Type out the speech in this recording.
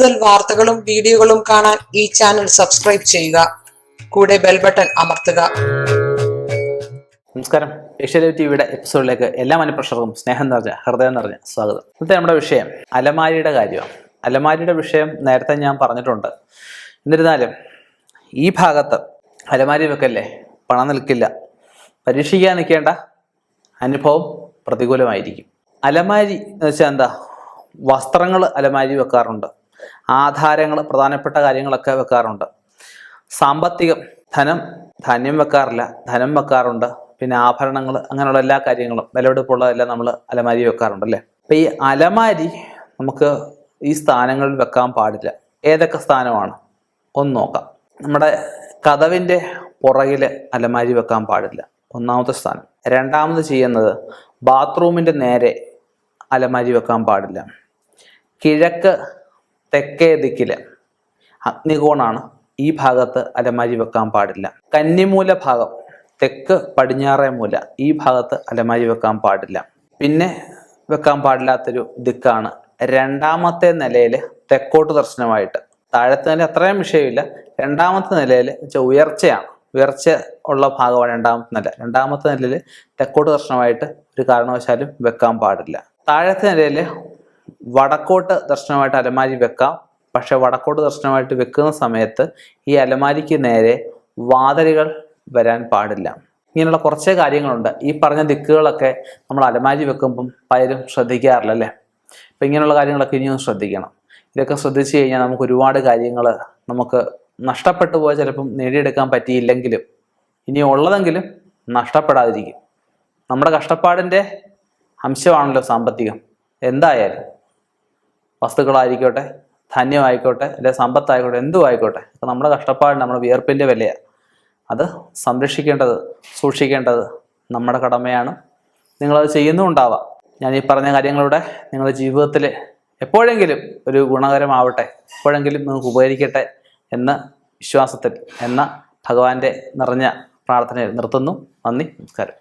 കൂടുതൽ വാർത്തകളും വീഡിയോകളും കാണാൻ ഈ ചാനൽ സബ്സ്ക്രൈബ് ചെയ്യുക. കൂടെ ബെൽ ബട്ടൺ അമർത്തുക. നമസ്കാരം. ഏഷ്യാനെറ്റ് ടിവിയുടെ എപ്പിസോഡിലേക്ക് എല്ലാ മനഃപ്രേക്ഷകർക്കും സ്നേഹം നിറഞ്ഞ ഹൃദയം നിറഞ്ഞ സ്വാഗതം. ഇന്നത്തെ നമ്മുടെ വിഷയം അലമാരിയുടെ കാര്യമാണ്. അലമാരിയുടെ വിഷയം നേരത്തെ ഞാൻ പറഞ്ഞിട്ടുണ്ട്. എന്നിരുന്നാലും ഈ ഭാഗത്ത് അലമാരി വെക്കല്ലേ, പണം നിൽക്കില്ല, പരീക്ഷിക്കാൻ നിൽക്കേണ്ട, അനുഭവം പ്രതികൂലമായിരിക്കും. അലമാരി എന്ന് വെച്ചാൽ എന്താ? വസ്ത്രങ്ങൾ അലമാരി വെക്കാറുണ്ട്, ആധാരങ്ങൾ, പ്രധാനപ്പെട്ട കാര്യങ്ങളൊക്കെ വെക്കാറുണ്ട്. സാമ്പത്തികം, ധാന്യം വെക്കാറില്ല, ധനം വെക്കാറുണ്ട്. പിന്നെ ആഭരണങ്ങൾ, അങ്ങനെയുള്ള എല്ലാ കാര്യങ്ങളും, വിലപിടിപ്പുള്ളതെല്ലാം നമ്മൾ അലമാരി വെക്കാറുണ്ട് അല്ലേ. അപ്പം ഈ അലമാരി നമുക്ക് ഈ സ്ഥാനങ്ങളിൽ വെക്കാൻ പാടില്ല. ഏതൊക്കെ സ്ഥാനമാണ് ഒന്ന് നോക്കാം. നമ്മുടെ കതവിൻ്റെ പുറകിൽ അലമാരി വെക്കാൻ പാടില്ല, ഒന്നാമത്തെ സ്ഥാനം. രണ്ടാമത് ചെയ്യുന്നത് ബാത്റൂമിൻ്റെ നേരെ അലമാരി വെക്കാൻ പാടില്ല. കിഴക്ക് തെക്കേ ദിക്കില് അഗ്നികോണാണ്, ഈ ഭാഗത്ത് അലമാരി വെക്കാൻ പാടില്ല. കന്നിമൂല ഭാഗം, തെക്ക് പടിഞ്ഞാറേ മൂല, ഈ ഭാഗത്ത് അലമാരി വെക്കാൻ പാടില്ല. പിന്നെ വെക്കാൻ പാടില്ലാത്തൊരു ദിക്കാണ് രണ്ടാമത്തെ നിലയിൽ തെക്കോട്ട് ദർശനമായിട്ട്. താഴത്തെ നില അത്രയും വിഷയമില്ല. രണ്ടാമത്തെ നിലയിൽ ഉയർച്ചയാണ്, ഉയർച്ച ഉള്ള ഭാഗമാണ് രണ്ടാമത്തെ നില. രണ്ടാമത്തെ നിലയിൽ തെക്കോട്ട് ദർശനമായിട്ട് ഒരു കാരണവശാലും വെക്കാൻ പാടില്ല. താഴത്തെ നിലയിൽ വടക്കോട്ട് ദർശനമായിട്ട് അലമാരി വെക്കാം. പക്ഷെ വടക്കോട്ട് ദർശനമായിട്ട് വെക്കുന്ന സമയത്ത് ഈ അലമാരിക്ക് നേരെ വാതിലുകൾ വരാൻ പാടില്ല. ഇങ്ങനെയുള്ള കുറച്ച് കാര്യങ്ങളുണ്ട്. ഈ പറഞ്ഞ ദിക്കുകളൊക്കെ നമ്മൾ അലമാരി വെക്കുമ്പം പലരും ശ്രദ്ധിക്കാറില്ല അല്ലേ. അപ്പം ഇങ്ങനെയുള്ള കാര്യങ്ങളൊക്കെ ഇനിയും ശ്രദ്ധിക്കണം. ഇതൊക്കെ ശ്രദ്ധിച്ചു കഴിഞ്ഞാൽ നമുക്ക് ഒരുപാട് കാര്യങ്ങൾ നമുക്ക് നഷ്ടപ്പെട്ടു പോയാൽ ചിലപ്പം നേടിയെടുക്കാൻ പറ്റിയില്ലെങ്കിലും ഇനി ഉള്ളതെങ്കിലും നഷ്ടപ്പെടാതിരിക്കും. നമ്മുടെ കഷ്ടപ്പാടിൻ്റെ അംശമാണല്ലോ സാമ്പത്തികം. എന്തായാലും വസ്തുക്കളായിരിക്കോട്ടെ, ധാന്യമായിക്കോട്ടെ, അല്ലെ സമ്പത്തായിക്കോട്ടെ, എന്തും ആയിക്കോട്ടെ, നമ്മുടെ കഷ്ടപ്പാട്, നമ്മുടെ വിയർപ്പിൻ്റെ വിലയാണ്. അത് സംരക്ഷിക്കേണ്ടത്, സൂക്ഷിക്കേണ്ടത് നമ്മുടെ കടമയാണ്. നിങ്ങളത് ചെയ്യുന്നുണ്ടാവാം. ഞാൻ ഈ പറഞ്ഞ കാര്യങ്ങളുടെ നിങ്ങളുടെ ജീവിതത്തിൽ എപ്പോഴെങ്കിലും ഒരു ഗുണകരമാവട്ടെ, എപ്പോഴെങ്കിലും നിങ്ങൾക്ക് ഉപകരിക്കട്ടെ എന്ന വിശ്വാസത്തിൽ, എന്ന ഭഗവാന്റെ നിറഞ്ഞ പ്രാർത്ഥനയിൽ നിർത്തുന്നു. നന്ദി, നമസ്കാരം.